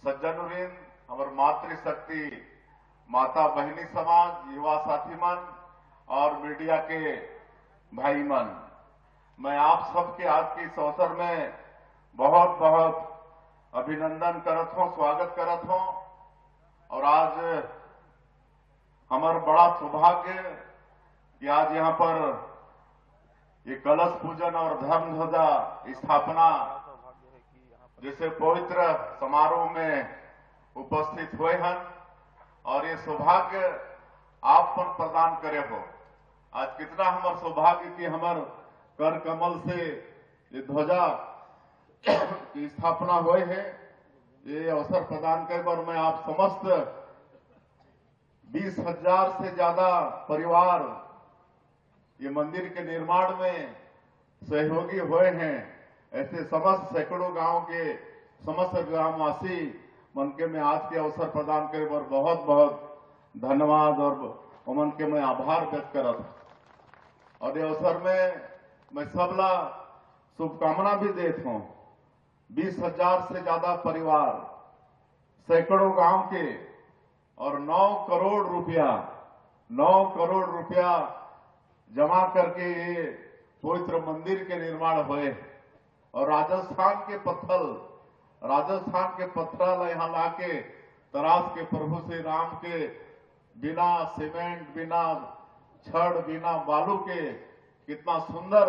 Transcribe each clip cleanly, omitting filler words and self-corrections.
सज्जनवृंद, हमार मातृशक्ति माता बहनी समाज, युवा साथी मन और मीडिया के भाई मन, मैं आप सबके आज के इस अवसर में बहुत बहुत अभिनंदन करत हूं, स्वागत करत हूं। और आज हमारा बड़ा सौभाग्य कि आज यहां पर ये कलश पूजन और धर्म ध्वजा स्थापना जैसे पवित्र समारोह में उपस्थित हुए हैं और ये सौभाग्य आप पर प्रदान करे हो। आज कितना हमार सौभाग्य कि हमार कर कमल से ये ध्वजा की स्थापना हुए है। ये अवसर प्रदान करे पर मैं आप समस्त 20,000 से ज्यादा परिवार ये मंदिर के निर्माण में सहयोगी हुए हैं। ऐसे समस्त सैकड़ों गांव के समस्त ग्रामवासी मन के मैं आज के अवसर प्रदान करे पर बहुत बहुत धन्यवाद और उमन के मैं आभार व्यक्त करत। और ये अवसर में मैं सबला शुभकामना भी देता हूं। 20,000 से ज्यादा परिवार, सैकड़ों गांव के और 9 करोड़ रुपया जमा करके ये पवित्र मंदिर के निर्माण हुए। और राजस्थान के पत्थर यहां लाके तराश के प्रभु श्री राम के बिना सीमेंट, बिना छड़, बिना बालू के कितना सुंदर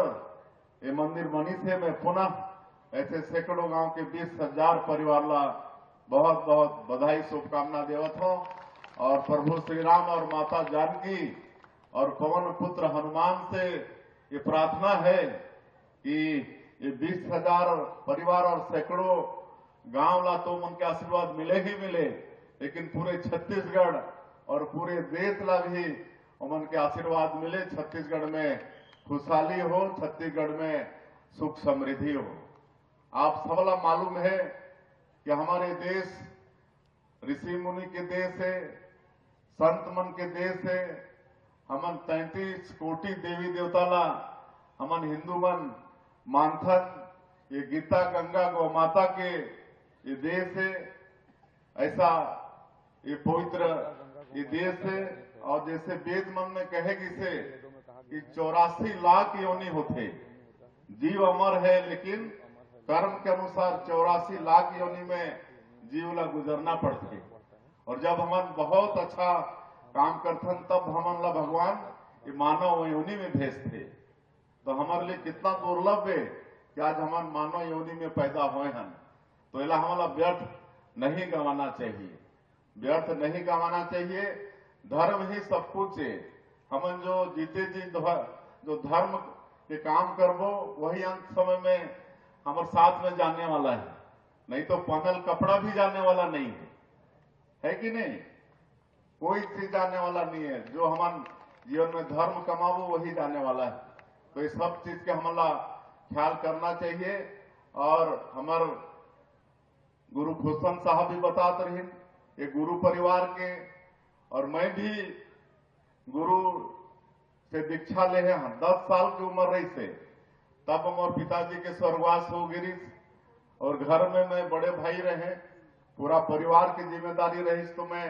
ये मंदिर बनी से मैं पुनः ऐसे सैकड़ों गांव के 20,000 परिवार ला बहुत बहुत बधाई शुभकामना देवत हूं। और प्रभु श्री राम और माता जानकी और पवन पुत्र हनुमान से ये प्रार्थना है कि ये 20,000 परिवार और सैकड़ों गांव ला तो मन के आशीर्वाद मिले ही मिले, लेकिन पूरे छत्तीसगढ़ और पूरे देश ला भी मन के आशीर्वाद मिले। छत्तीसगढ़ में खुशहाली हो, छत्तीसगढ़ में सुख समृद्धि हो। आप सबला मालूम है कि हमारे देश ऋषि मुनि के देश है, संत मन के देश है। हमन 33 कोटि देवी देवता ला हमन हिंदू मन मानथन। ये गीता गंगा गौ माता के ये देश है। ऐसा ये पवित्र ये देश है। और जैसे वेद मन में कहेगी से कि 84 लाख योनि होते, जीव अमर है लेकिन कर्म के अनुसार 84 लाख योनि में जीव ला गुजरना पड़ते। और जब हमन बहुत अच्छा काम करथन तब हमन ला भगवान ये मानव योनि में भेजते। तो हमारे लिए कितना दुर्लभ है कि आज हम मानव योनि में पैदा हुए हैं। तो इला हमारा व्यर्थ नहीं गंवाना चाहिए, व्यर्थ नहीं गंवाना चाहिए। धर्म ही सब कुछ है। हमन जो जीते जी जो धर्म के काम करबो वही अंत समय में हमारे साथ में जाने वाला है। नहीं तो पहनल कपड़ा भी जाने वाला नहीं है कि नहीं? कोई चीज जाने वाला नहीं है। जो हम जीवन में धर्म कमाबो वही जाने वाला है। तो ये सब चीज के हमारा ख्याल करना चाहिए। और हमारे गुरु खुशन साहब भी बताते रहे ये गुरु परिवार के, और मैं भी गुरु से दीक्षा ले हैं 10 साल की उम्र रही से। तब हमारे पिताजी के स्वर्गवास हो गिरी और घर में मैं बड़े भाई रहे, पूरा परिवार की जिम्मेदारी रही। तो मैं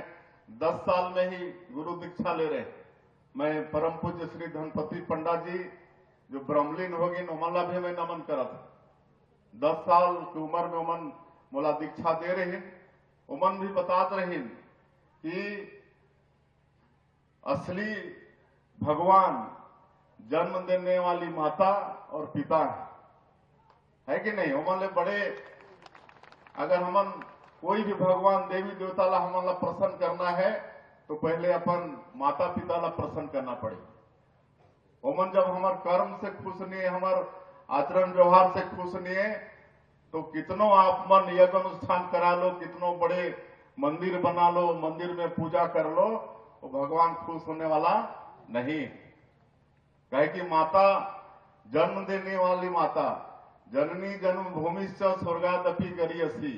10 साल में ही गुरु दीक्षा ले रहे। मैं परम पूज्य श्री धनपति पंडित जी जो ब्रह्मलीन होगी उमन ला भी मैं नमन करा था। 10 साल की उम्र में उमन मोला दीक्षा दे रही। उमन भी बतात रही कि असली भगवान जन्म देने वाली माता और पिता है कि नहीं? उमन ले बड़े, अगर हमन कोई भी भगवान देवी देवता ला हमन ला प्रसन्न करना है तो पहले अपन माता पिता ला प्रसन्न करना पड़ेगा। उमन जब हमारे कर्म से खुश नहीं है, हमारे आचरण व्यवहार से खुश नहीं है, तो कितनों आप मन यज्ञ अनुष्ठान करा लो, कितनों बड़े मंदिर बना लो, मंदिर में पूजा कर लो, तो भगवान खुश होने वाला नहीं। कहे कि माता जन्म देने वाली माता, जननी जन्मभूमि से स्वर्गादपि गरियसी,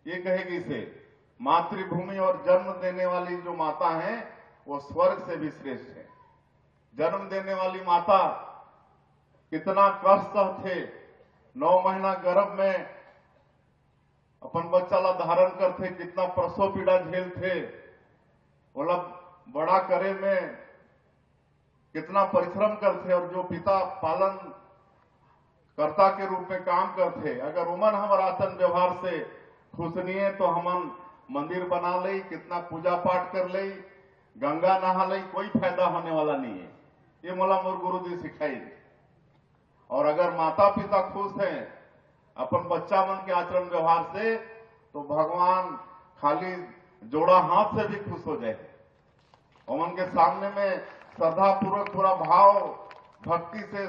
ये कहेगी से मातृभूमि और जन्म देने वाली जो माता है वो स्वर्ग से भी श्रेष्ठ है। जन्म देने वाली माता कितना कष्ट थे, 9 महीना गर्भ में अपन बच्चा ला धारण करते, कितना प्रसव पीड़ा झेलते, बोला बड़ा करे में कितना परिश्रम करते, और जो पिता पालन कर्ता के रूप में काम करते, अगर उमन हमारा आचरण व्यवहार से खुश नहीं है तो हमन मंदिर बना ले, कितना पूजा पाठ कर ले, गंगा नहा ले, कोई फायदा होने वाला नहीं है। ये मोला मोर गुरु जी सिखाई। और अगर माता पिता खुश हैं अपन बच्चा मन के आचरण व्यवहार से, तो भगवान खाली जोड़ा हाथ से भी खुश हो जाए। उमन के सामने में श्रद्धा पूर्वक पूरा भाव भक्ति से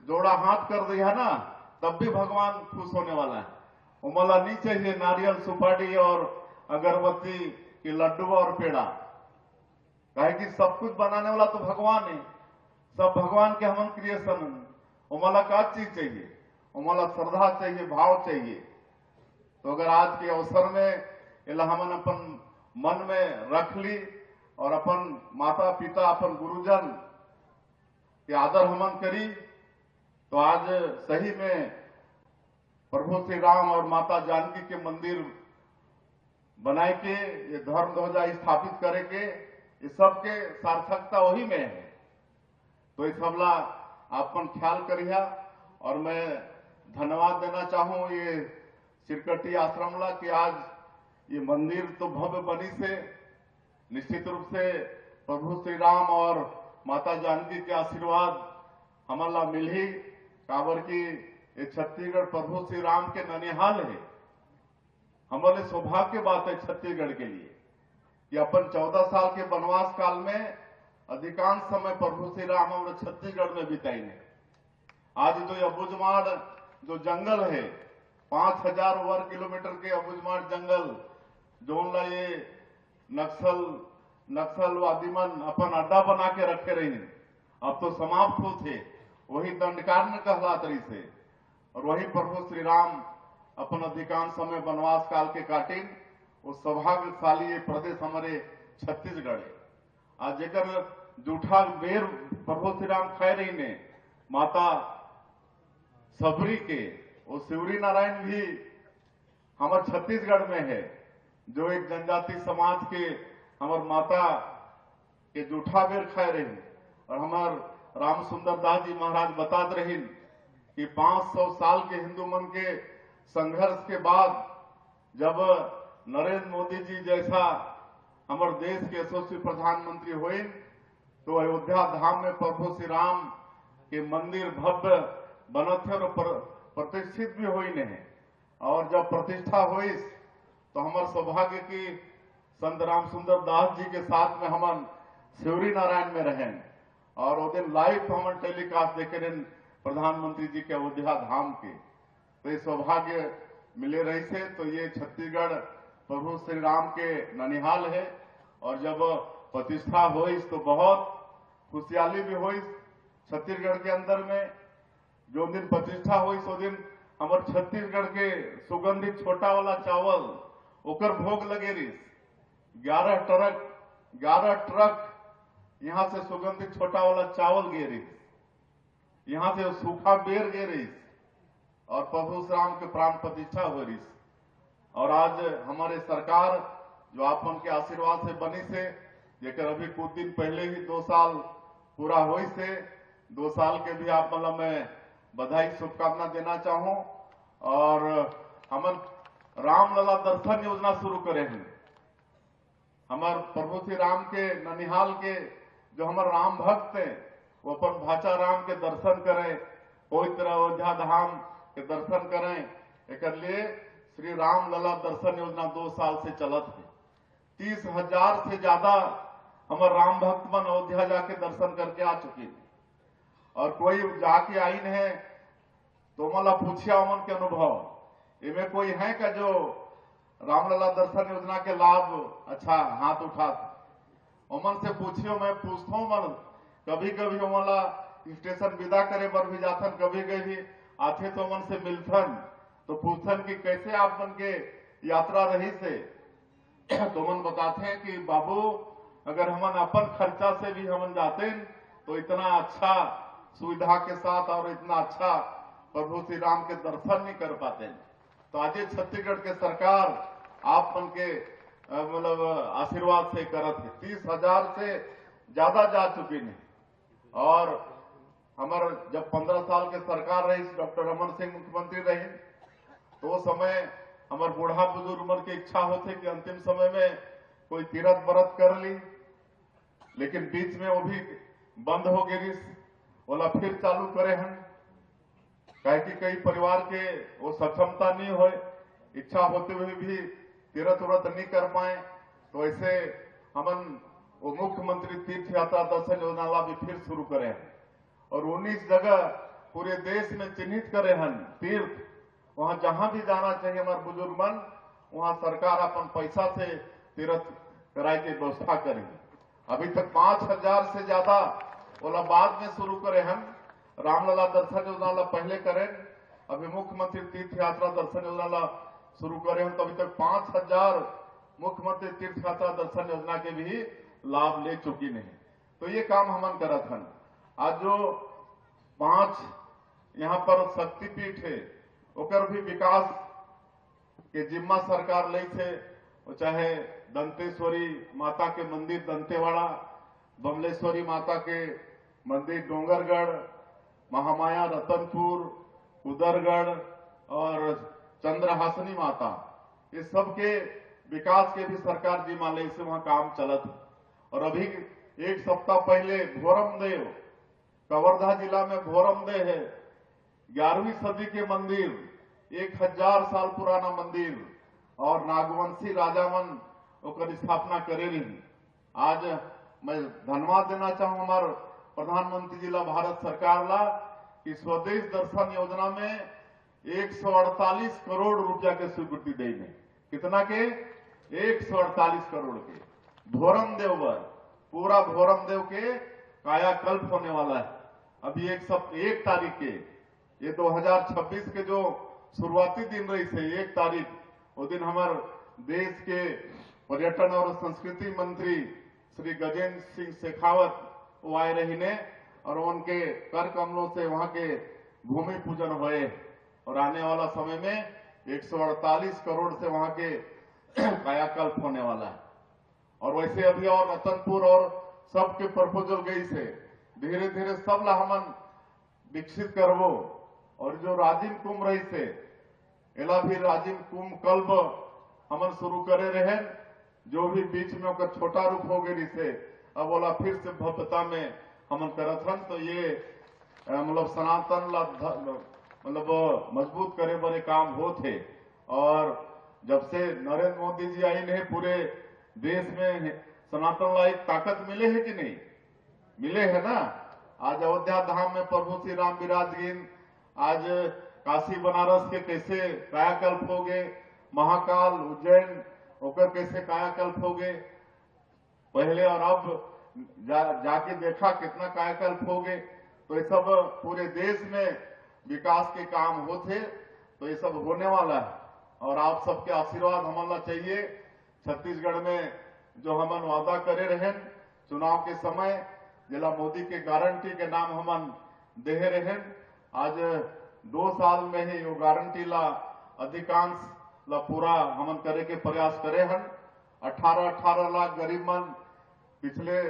जोड़ा हाथ कर दिया ना, तब भी भगवान खुश होने वाला है। उमला नहीं चाहिए नारियल सुपारी और अगरबत्ती की लड्डू और पेड़ा, काहे कि सब कुछ बनाने वाला तो भगवान है, सब भगवान के हमन क्रिएशन। उमला का चीज चाहिए? उमला श्रद्धा चाहिए, भाव चाहिए। तो अगर आज के अवसर में इला हमन अपन मन में रख ली और अपन माता पिता अपन गुरुजन के आदर हमन करी, तो आज सही में प्रभु श्री राम और माता जानकी के मंदिर बनाए के, ये धर्म ध्वजा स्थापित करे के, ये सबके सार्थकता वही में है। तो इस सबला आपन ख्याल करिया। और मैं धन्यवाद देना चाहूं ये सिरकटी आश्रम ला कि आज ये मंदिर तो भव्य बनी से, निश्चित रूप से प्रभु श्री राम और माता जानकी के आशीर्वाद हमारा मिल ही, काबर की ये छत्तीसगढ़ प्रभु श्री राम के ननिहाल है। हमारे सौभाग्य की बात है छत्तीसगढ़ के लिए कि अपन 14 साल के वनवास काल में अधिकांश समय प्रभु श्री राम हमारे छत्तीसगढ़ में बिताई है। आज जो अबुझमाड़ जो जंगल है, 5000 वर्ग किलोमीटर के अबुझमाड़ जंगल, जो ये नक्सलवादी मन अपन अड्डा बना के रखे रही, अब तो समाप्त हो थे, वही दंडकारण्य कहलात रही से। और वही प्रभु श्री राम अपन अधिकांश समय वनवास काल के काटिन, वो सौभाग्यशाली ये प्रदेश हमारे छत्तीसगढ़ है। आज जेकर जूठा बेर प्रभु श्री राम खाए रही ने माता सबरी के, वो शिवरी नारायण भी हमारे छत्तीसगढ़ में है, जो एक जनजाति समाज के हमार माता के जूठा बेर खाए रही। और हमार राम सुंदर दास जी महाराज बतात रही कि 500 साल के हिंदू मन के संघर्ष के बाद जब नरेंद्र मोदी जी जैसा हमारे देश के यशस्वी प्रधानमंत्री हुए, तो अयोध्या धाम में प्रभु श्री राम के मंदिर भव्य बनत है और प्रतिष्ठित भी हुई नहीं। और जब प्रतिष्ठा हुई तो हमारे सौभाग्य की संत राम सुंदर दास जी के साथ में हम शिवरी नारायण में रहे, और वो दिन लाइव हम टेलीकास्ट देखे रहे प्रधानमंत्री जी के अयोध्या धाम के। तो ये सौभाग्य मिले रही से। तो ये छत्तीसगढ़ प्रभु श्री राम के ननिहाल है, और जब प्रतिष्ठा हुई तो बहुत खुशहाली भी हुई छत्तीसगढ़ के अंदर में। जो दिन प्रतिष्ठा हुई सो दिन हमारे छत्तीसगढ़ के सुगंधित छोटा वाला चावल ओकर भोग लगे रही। 11 ट्रक यहां से सुगंधित छोटा वाला चावल गे रही, यहां से सूखा बेर गे रही, और प्रभु श्री राम के प्राण प्रतिष्ठा हो रही। और आज हमारे सरकार जो आपन के आशीर्वाद से बनी से, जेकर अभी कुछ दिन पहले ही 2 साल पूरा हुई से, 2 साल के भी आप मतलब मैं बधाई शुभकामना देना चाहूं। और हम रामलला दर्शन योजना शुरू करे हैं। हमारे प्रभु श्री राम के ननिहाल के जो हमारे राम भक्त हैं, वो अपन भाचा राम के दर्शन करें, पवित्र अयोध्या धाम के दर्शन करें। एक लिए श्री राम लला दर्शन योजना 2 साल से चलत है। 30,000 से ज्यादा हमारे राम भक्त मन अयोध्या जाके दर्शन करके आ चुके हैं। और कोई जाके आई है तो मला पूछिया उमन के अनुभव इनमें कोई है क्या जो रामलला दर्शन योजना के लाभ अच्छा हाथ उठा? उमन से पूछियो, मैं पूछता हूं मन, कभी कभी उमला स्टेशन विदा करे बर भी जाथन, कभी कभी आथे तो मन से मिलथन तो पूछथन कि कैसे आप मन के यात्रा रही से। तो मन बताते हैं कि बाबू अगर हमन अपन खर्चा से भी हमन जाते तो इतना अच्छा सुविधा के साथ और इतना अच्छा प्रभु श्री राम के दर्शन नहीं कर पाते। तो आज ये छत्तीसगढ़ के सरकार आप मन के मतलब आशीर्वाद से करत है। 30,000 से ज्यादा जा चुकी नहीं। और हमार जब 15 साल के सरकार रही, डॉक्टर रमन सिंह मुख्यमंत्री रही, तो वो समय हमारे बूढ़ा बुजुर्ग मन की इच्छा होती कि अंतिम समय में कोई तीरथ व्रत कर ली, लेकिन बीच में वो भी बंद हो गई, बोला फिर चालू करे हम। कहे कि कई परिवार के वो सक्षमता नहीं हो, इच्छा होते हुए भी तीरथ व्रत नहीं कर पाए, तो ऐसे हमन वो मुख्यमंत्री तीर्थ यात्रा दर्शन योजना भी फिर शुरू करे हैं और 19 जगह पूरे देश में चिन्हित करे हैं तीर्थ। वहां जहां भी जाना चाहिए हमारे बुजुर्ग मन, वहां सरकार अपन पैसा से तीर्थ कराए की व्यवस्था करेगी। अभी तक 5,000 से ज्यादा बोला बाद में शुरू करे हम। रामलला दर्शन योजना पहले करें, अभी मुख्यमंत्री तीर्थ यात्रा दर्शन योजना शुरू करे हम, तो अभी तक 5,000 मुख्यमंत्री तीर्थ यात्रा दर्शन योजना के भी लाभ ले चुकी नहीं। तो ये काम हमन करत हन। आज जो 5 यहाँ पर शक्तिपीठ है, ओकर भी विकास के जिम्मा सरकार ले थे, चाहे दंतेश्वरी माता के मंदिर दंतेवाड़ा, बमलेश्वरी माता के मंदिर डोंगरगढ़, महामाया रतनपुर, उदरगढ़ और चंद्रहासनी माता, ये सब के विकास के भी सरकार जिम्मा ले से वहां काम चलत। और अभी एक सप्ताह पहले भोरमदेव, कवर्धा जिला में भोरमदेव है, 11वीं सदी के मंदिर, 1000 साल पुराना मंदिर और नागवंशी राजामन ओकर स्थापना करे रही। आज मैं धन्यवाद देना चाहूं हमारे प्रधानमंत्री जी ला, भारत सरकार ला, कि स्वदेश दर्शन योजना में 148 करोड़ रुपया के स्वीकृति देने। कितना के? 148 करोड़ के। भोरमदेव पर पूरा भोरमदेव के कायाकल्प होने वाला है। अभी 1 तारीख के, ये 2026 के जो शुरुआती दिन रही थे 1 तारीख, वो दिन हमारे देश के पर्यटन और संस्कृति मंत्री श्री गजेंद्र सिंह शेखावत वो आए रही ने और उनके कर कमलों से वहां के भूमि पूजन हुए और आने वाला समय में 148 करोड़ से वहां के कायाकल्प होने वाला है। और वैसे अभी और रतनपुर और सबके प्रपोजल गई से धीरे धीरे सब ला हमन विकसित करवो। और जो राजिम कुंभ रही से एला भी राजिम कुंभ कल्ब हमन शुरू करे रहे, जो भी बीच में ओकर छोटा रूप हो गई से अब बोला फिर से भव्यता में हमन करत हन। तो ये मतलब सनातन ला मतलब मजबूत करे बड़े काम होते। और जब से नरेंद्र मोदी जी आई ने पूरे देश में सनातन ला एक ताकत मिले है कि नहीं? मिले है ना। आज अयोध्या धाम में प्रभु श्री राम विराजगीन, आज काशी बनारस के कैसे कायाकल्प हो गए, महाकाल उज्जैन होकर कैसे कायाकल्प हो गए पहले, और अब जाके देखा कितना कायाकल्प हो गए। तो ये सब पूरे देश में विकास के काम होते, तो ये सब होने वाला है। और आप सबके आशीर्वाद हमला चाहिए। छत्तीसगढ़ में जो हमन वादा करे रहे चुनाव के समय, जिला मोदी के गारंटी के नाम हमन दे रहे, आज 2 साल में ही वो गारंटी ला अधिकांश ला पूरा हमन करे के प्रयास करे हन। 18 लाख गरीब मन पिछले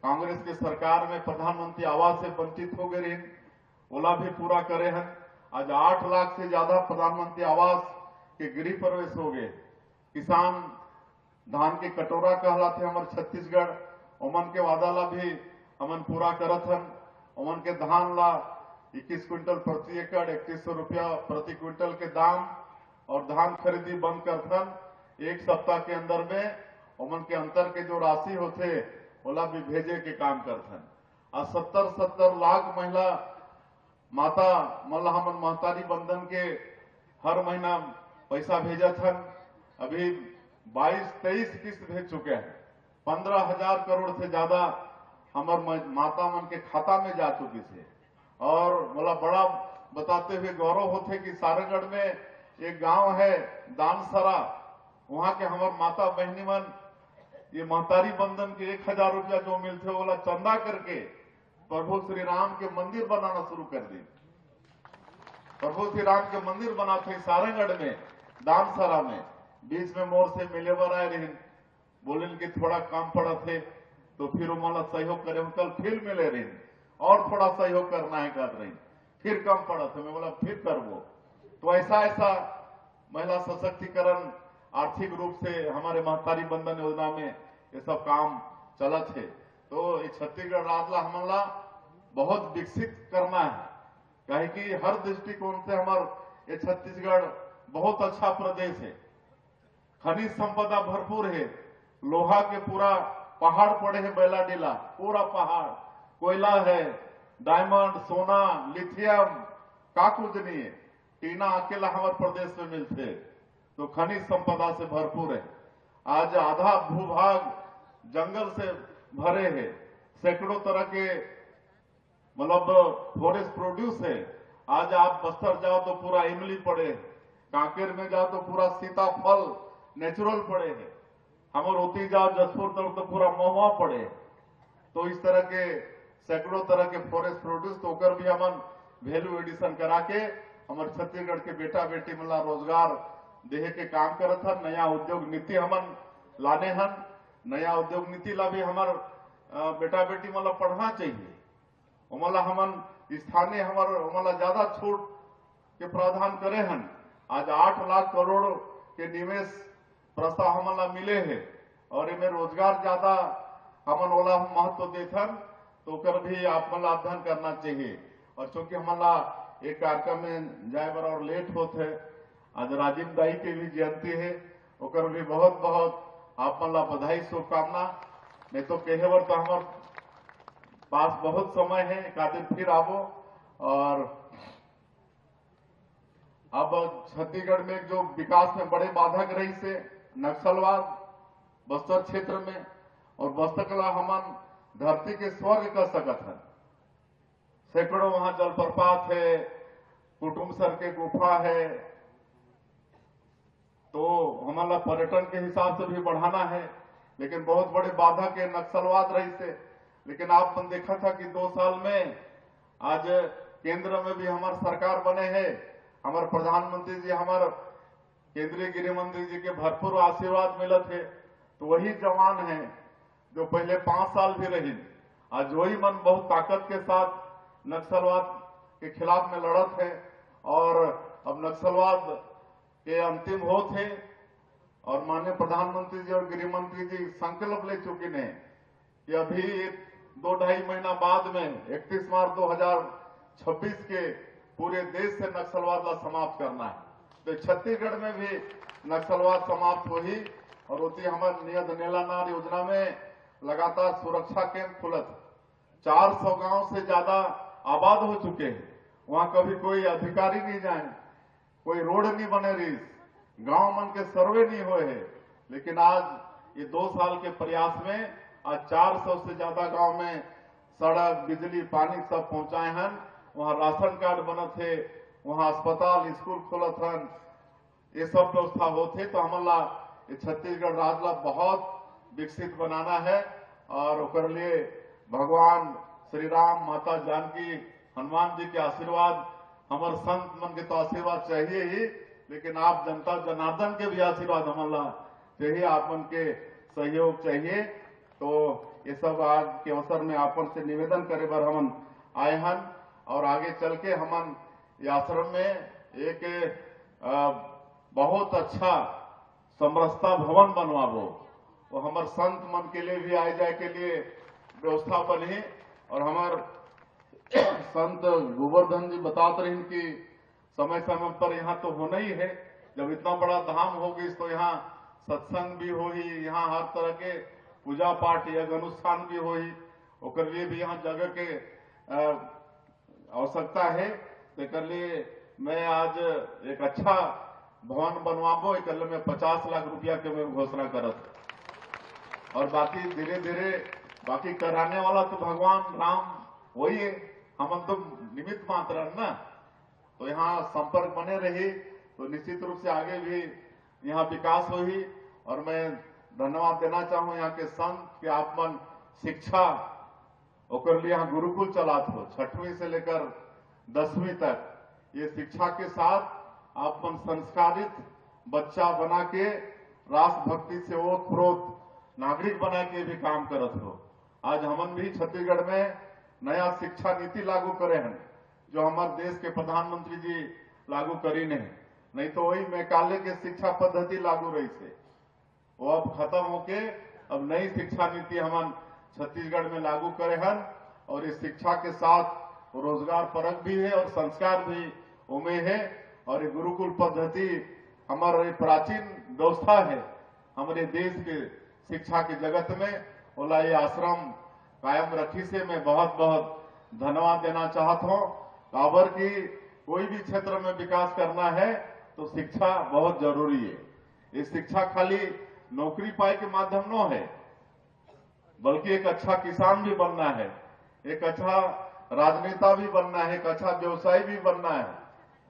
कांग्रेस के सरकार में प्रधानमंत्री आवास से वंचित हो गए, ओला भी पूरा करे हन। आज 8 लाख से ज्यादा प्रधानमंत्री आवास के गृह प्रवेश हो गए। किसान धान के कटोरा कहलाते हमारे छत्तीसगढ़, ओमन के वादा ला भी हमन पूरा करत हन। ओमन के धान ला 21 क्विंटल प्रति एकड़ 3100 रुपया प्रति क्विंटल के दाम और धान खरीदी बंद करथन। 1 सप्ताह के अंदर में ओमन के अंतर के जो राशि होते ओला भी भेजे के काम करथन। आज 70 लाख महिला माता मतलब हमन महतारी बंधन के हर महीना पैसा भेजत हन। अभी 22-23 किस्त भेज चुके हैं। 15,000 करोड़ से ज्यादा हमार माता मन के खाता में जा चुकी है। और बोला बड़ा बताते हुए गौरव होते कि सारंगढ़ में एक गांव है दानसरा, वहां के हमार माता बहनी मन ये महतारी बंधन के 1000 रुपया जो मिलते बोला चंदा करके प्रभु श्री राम के मंदिर बनाना शुरू कर दी। प्रभु श्री राम के मंदिर बनाते सारंगढ़ में दानसरा में बीच में मोर से मिलेवर आए रही, बोले कि थोड़ा कम पड़ा थे तो फिर वो सहयोग करे, कल फिर मिले रही और थोड़ा सहयोग करना है कर रही, फिर कम पड़ा था, मैं बोला फिर कर वो। तो ऐसा ऐसा महिला सशक्तिकरण आर्थिक रूप से हमारे महतारी बंधन योजना में ये सब काम चलत है। तो ये छत्तीसगढ़ राज्य हमला बहुत विकसित करना है, कहे कि हर दृष्टिकोण से हमारे ये छत्तीसगढ़ बहुत अच्छा प्रदेश है, खनिज संपदा भरपूर है, लोहा के पूरा पहाड़ पड़े हैं, बेला डीला पूरा पहाड़, कोयला है, डायमंड, सोना, लिथियम का कुछ नहीं है, टीना अकेला हमारे प्रदेश में मिलते, तो खनिज संपदा से भरपूर है। आज आधा भूभाग जंगल से भरे हैं, सैकड़ों तरह के मतलब फॉरेस्ट प्रोड्यूस है। आज आप बस्तर जाओ तो पूरा इमली पड़े, कांकेर में जाओ तो पूरा सीताफल नेचुरल पड़े है, हम रोती जाओ जसपुर तरफ तो पूरा महुआ पड़े। तो इस तरह के सैकड़ों तरह के फॉरेस्ट प्रोड्यूस तो होकर भी हम वैल्यू एडिशन करा के हमारे छत्तीसगढ़ के बेटा बेटी मतलब रोजगार देहे के काम करत हन। नया उद्योग नीति हमन लाने हन, नया उद्योग नीति ला भी हमार बेटा बेटी मतलब पढ़ना चाहिए, मतलब हमन स्थानीय हमार मतलब ज्यादा छूट के प्रावधान करे हन। आज 8 लाख करोड़ के निवेश प्रस्ताव हमला मिले हैं और इनमें रोजगार ज्यादा हमन ओला महत्व देथन, तो कर भी आप मन अध्ययन करना चाहिए। और चूंकि हमला एक कार्यक्रम में जाए बर और लेट होते है, आज राजीव दाई के भी जयंती है, ओकर भी बहुत बहुत आप मन बधाई शुभकामना। नहीं तो कहे बर तो हमारे पास बहुत समय है, एक आध दिन फिर आवो। और अब छत्तीसगढ़ में जो विकास में बड़े बाधक रही से नक्सलवाद बस्तर क्षेत्र में, और बस्तर कला हमन धरती के स्वर्ग कर सकत है, सैकड़ों वहां जलप्रपात है, कुटुमसर के गुफा है, तो हमारा पर्यटन के हिसाब से भी बढ़ाना है, लेकिन बहुत बड़े बाधक के नक्सलवाद रही से। लेकिन आपने देखा था कि 2 साल में आज केंद्र में भी हमारे सरकार बने हैं, हमारे प्रधानमंत्री जी, हमारे केंद्रीय गृह मंत्री जी के भरपूर आशीर्वाद मिलत है। तो वही जवान हैं जो पहले 5 साल भी रही, आज वही मन बहुत ताकत के साथ नक्सलवाद के खिलाफ में लड़त है। और अब नक्सलवाद के अंतिम होत है और माननीय प्रधानमंत्री जी और गृह मंत्री जी संकल्प ले चुके हैं कि अभी 2-2.5 महीना बाद में 31 मार्च 2026 के पूरे देश से नक्सलवाद ला समाप्त करना है। तो छत्तीसगढ़ में भी नक्सलवाद समाप्त हुई और उसी हमारे नियत नेलानार योजना में लगातार सुरक्षा कैंप खुलत, 400 गांव से ज्यादा आबाद हो चुके हैं, वहां कभी कोई अधिकारी नहीं जाए, कोई रोड नहीं बने रही, गांव मन के सर्वे नहीं हुए है। लेकिन आज ये 2 साल के प्रयास में आज 400 से ज्यादा गांव में सड़क, बिजली, पानी सब पहुंचाए हैं, वहां राशन कार्ड बनत है, वहां अस्पताल, स्कूल खोलत हन, ये सब व्यवस्था होते। तो हमला छत्तीसगढ़ राज्य ला बहुत विकसित बनाना है और उसके लिए भगवान श्री राम, माता जानकी, हनुमान जी के आशीर्वाद, हमारे संत मन के तो आशीर्वाद चाहिए ही, लेकिन आप जनता जनार्दन के भी आशीर्वाद हमला चाहिए, आप मन के सहयोग चाहिए। तो ये सब आज के अवसर में आपन से निवेदन करे बर हमन आए हन और आगे चल के हमन ये आश्रम में एक बहुत अच्छा समरसता भवन बनवाबो, वो हमारे संत मन के लिए भी आए जाए के लिए व्यवस्था बनी। और हमारे संत गोवर्धन जी बताते रहे कि समय समय पर यहाँ तो होना ही है, जब इतना बड़ा धाम होगी तो यहाँ सत्संग भी होगी, यहाँ हर तरह के पूजा पाठ या अनुष्ठान भी होगी, और लिए भी यहाँ जगह के आवश्यकता है। तो लिए मैं आज एक अच्छा भवन बनवाबो, एक में 50 लाख रुपया के मैं घोषणा करत, और बाकी धीरे धीरे बाकी कराने वाला तो भगवान राम वही है, हम तो निमित्त मात्र ना। तो यहाँ संपर्क बने रही तो निश्चित रूप से आगे भी यहाँ विकास होगी। और मैं धन्यवाद देना चाहूँ यहाँ के संत कि आप मन शिक्षा और लिए यहाँ गुरुकुल चलाते हो, 6वीं से लेकर 10वीं तक ये शिक्षा के साथ आप मन संस्कारित बच्चा बना के राष्ट्रभक्ति से ओतप्रोत नागरिक बना के भी काम करत हो। आज हमन भी छत्तीसगढ़ में नया शिक्षा नीति लागू करे हैं, जो हमारे देश के प्रधानमंत्री जी लागू करी नहीं तो वही मैकाले के शिक्षा पद्धति लागू रही थे, वो अब खत्म होके अब नई शिक्षा नीति हम छत्तीसगढ़ में लागू करे हैं। और इस शिक्षा के साथ रोजगार परक भी है और संस्कार भी उमे है। और ये गुरुकुल पद्धति हमारे प्राचीन व्यवस्था है हमारे देश के शिक्षा के जगत में। ओला ये आश्रम कायम रखी से मैं बहुत बहुत धन्यवाद देना चाहता हूँ। काबर की कोई भी क्षेत्र में विकास करना है तो शिक्षा बहुत जरूरी है। ये शिक्षा खाली नौकरी पाए के माध्यम न है, बल्कि एक अच्छा किसान भी बनना है, एक अच्छा राजनेता भी बनना है, एक अच्छा व्यवसायी भी बनना है,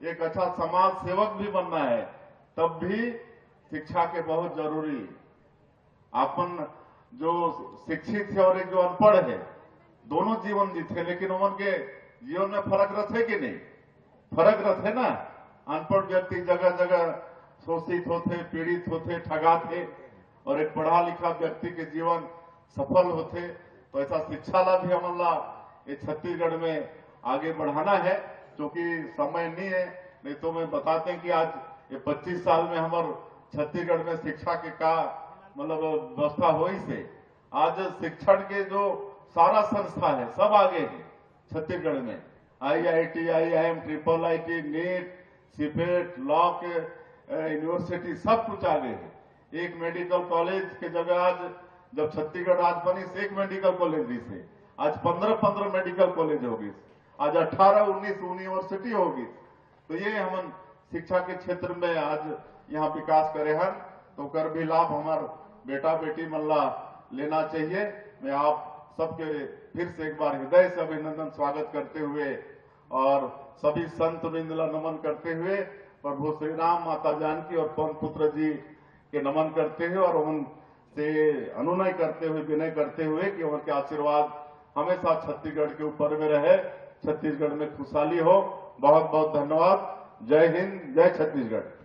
एक अच्छा समाज सेवक भी बनना है, तब भी शिक्षा के बहुत जरूरी है। अपन जो शिक्षित है और एक जो अनपढ़ है, दोनों जीवन जीते, लेकिन उनके जीवन में फर्क रखे कि नहीं? फर्क रखे ना। अनपढ़ व्यक्ति जगह जगह शोषित होते, पीड़ित होते, ठगाते, और एक पढ़ा लिखा व्यक्ति के जीवन सफल होते। तो ऐसा शिक्षा ला भी हमला ये छत्तीसगढ़ में आगे बढ़ाना है, क्योंकि समय नहीं है। नहीं तो मैं बताते हैं कि आज ये 25 साल में हमारे छत्तीसगढ़ में शिक्षा के का मतलब व्यवस्था हो से आज शिक्षण के जो सारा संस्था है सब आगे है छत्तीसगढ़ में। IIT, IIM, IIIT, NEET, CIPET, law के यूनिवर्सिटी सब कुछ आगे है। एक मेडिकल कॉलेज के जगह आज जब छत्तीसगढ़ आज बनी से एक मेडिकल कॉलेज दी से आज 15 मेडिकल कॉलेज होगी, आज 18-19 यूनिवर्सिटी होगी। तो ये हम शिक्षा के क्षेत्र में आज यहाँ विकास करे हैं, तो कर भी लाभ हमार बेटा बेटी मल्ला लेना चाहिए। मैं आप सबके फिर से एक बार हृदय से अभिनंदन स्वागत करते हुए और सभी संत वृंद नमन करते हुए प्रभु श्री राम, माता जानकी और पवन पुत्र जी के नमन करते हुए और उनसे अनुनय करते हुए, विनय करते हुए कि उनके आशीर्वाद हमेशा छत्तीसगढ़ के ऊपर में रहे, छत्तीसगढ़ में खुशहाली हो। बहुत बहुत धन्यवाद। जय हिंद, जय छत्तीसगढ़।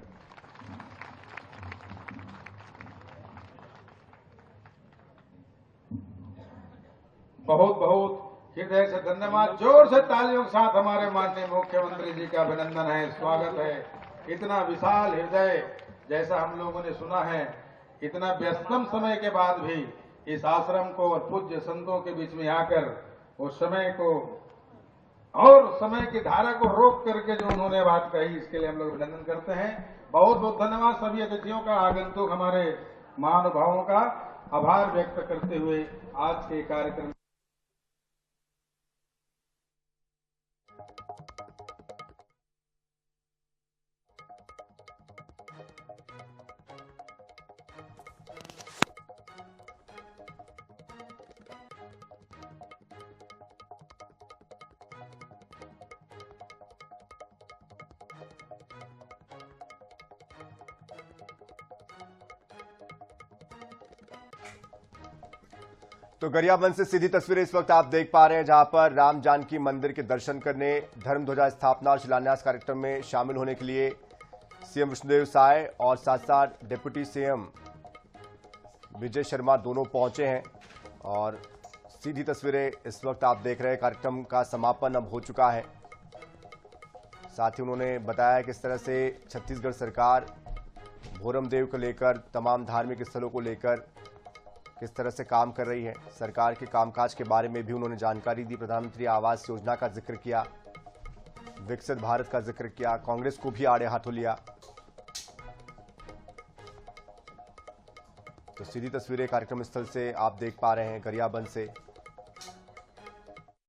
बहुत बहुत हृदय से धन्यवाद। जोर से तालियों के साथ हमारे माननीय मुख्यमंत्री जी का अभिनंदन है, स्वागत है। इतना विशाल हृदय जैसा हम लोगों ने सुना है, इतना व्यस्तम समय के बाद भी इस आश्रम को और पूज्य संतों के बीच में आकर उस समय को और समय की धारा को रोक करके जो उन्होंने बात कही, इसके लिए हम लोग अभिनंदन करते हैं। बहुत बहुत धन्यवाद सभी अतिथियों का, आगंतुक हमारे महानुभावों का आभार व्यक्त करते हुए आज के कार्यक्रम तो गरियाबंद से सीधी तस्वीरें इस वक्त आप देख पा रहे हैं, जहां पर राम जानकी मंदिर के दर्शन करने, धर्म ध्वजा स्थापना और शिलान्यास कार्यक्रम में शामिल होने के लिए सीएम विष्णुदेव साय और साथ साथ डिप्टी सीएम विजय शर्मा दोनों पहुंचे हैं। और सीधी तस्वीरें इस वक्त आप देख रहे हैं, कार्यक्रम का समापन अब हो चुका है। साथ ही उन्होंने बताया कि इस तरह से छत्तीसगढ़ सरकार भोरम देव को लेकर, तमाम धार्मिक स्थलों को लेकर किस तरह से काम कर रही है। सरकार के कामकाज के बारे में भी उन्होंने जानकारी दी। प्रधानमंत्री आवास योजना का जिक्र किया, विकसित भारत का जिक्र किया, कांग्रेस को भी आड़े हाथों लिया। तो सीधी तस्वीरें कार्यक्रम स्थल से आप देख पा रहे हैं गरियाबंद से।